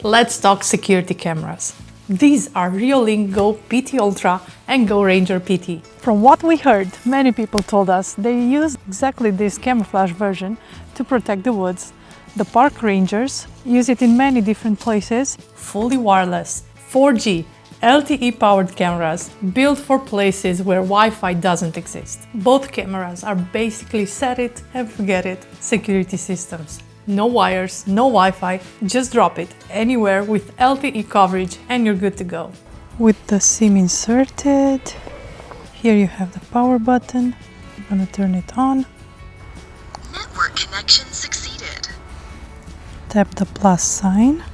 Let's talk security cameras. These are Reolink Go PT Ultra and Go Ranger PT. From what we heard, many people told us they use exactly this camouflage version to protect the woods. The park rangers use it in many different places. Fully wireless, 4G, LTE-powered cameras built for places where Wi-Fi doesn't exist. Both cameras are basically set it and forget it security systems. No wires, no Wi-Fi, just drop it anywhere with LTE coverage and you're good to go. With the SIM inserted, here you have the power button. I'm gonna turn it on. Network connection succeeded. Tap the plus sign.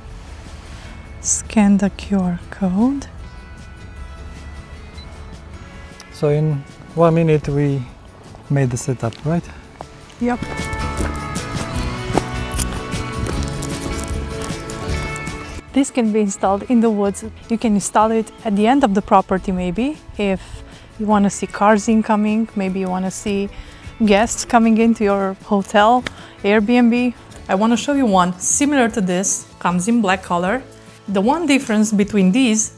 Scan the QR code. So in 1 minute we made the setup, right? Yep. This can be installed in the woods. You can install it at the end of the property maybe, if you want to see cars incoming, maybe you want to see guests coming into your hotel, Airbnb. I want to show you one similar to this, comes in black color. The one difference between these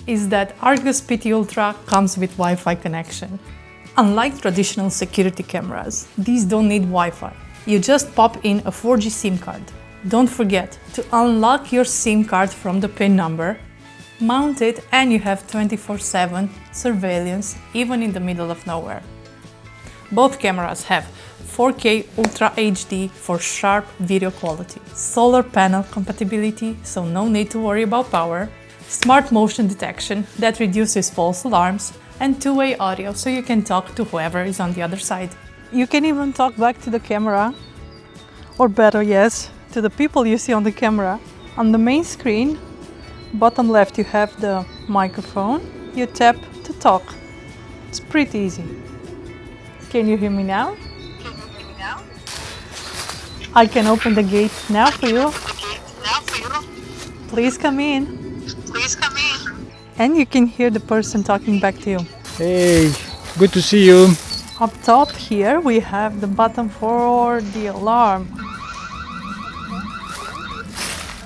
is that Argus PT Ultra comes with Wi-Fi connection. Unlike traditional security cameras, these don't need Wi-Fi. You just pop in a 4G SIM card. Don't forget to unlock your SIM card from the PIN number, mount it, and you have 24/7 surveillance even in the middle of nowhere. Both cameras have 4K Ultra HD for sharp video quality, solar panel compatibility, so no need to worry about power, smart motion detection that reduces false alarms, and two-way audio so you can talk to whoever is on the other side. You can even talk back to the camera, or better, yes, to the people you see on the camera. On the main screen, bottom left, you have the microphone. You tap to talk. It's pretty easy. Can you hear me now? I can open the gate now for you. Please come in. Please come in. And you can hear the person talking back to you. Hey, good to see you. Up top here, we have the button for the alarm.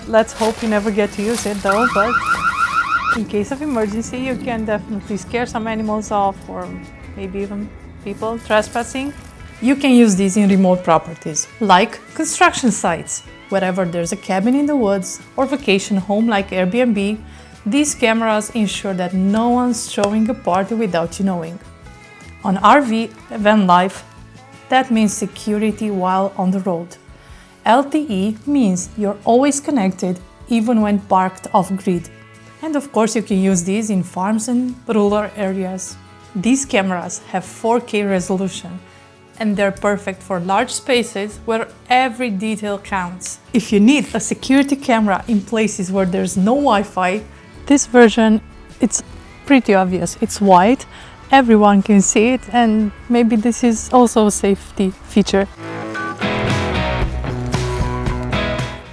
Let's hope you never get to use it though, but in case of emergency, you can definitely scare some animals off or maybe even people trespassing. You can use these in remote properties, like construction sites. Wherever there's a cabin in the woods or vacation home like Airbnb, these cameras ensure that no one's showing a party without you knowing. On RV, van life, that means security while on the road. LTE means you're always connected, even when parked off-grid. And of course, you can use these in farms and rural areas. These cameras have 4K resolution, and they're perfect for large spaces where every detail counts. If you need a security camera in places where there's no Wi-Fi, this version, it's pretty obvious. It's white, everyone can see it, and maybe this is also a safety feature.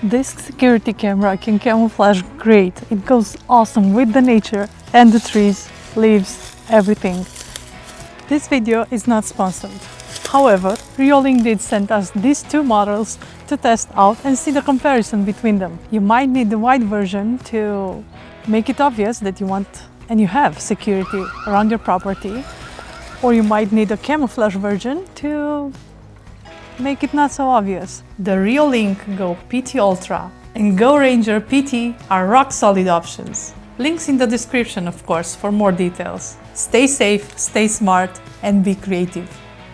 This security camera can camouflage great. It goes awesome with the nature and the trees, leaves, everything. This video is not sponsored. However, Reolink did send us these two models to test out and see the comparison between them. You might need the white version to make it obvious that you want and you have security around your property, or you might need a camouflage version to make it not so obvious. The Reolink Go PT Ultra and Go Ranger PT are rock-solid options. Links in the description, of course, for more details. Stay safe, stay smart, and be creative.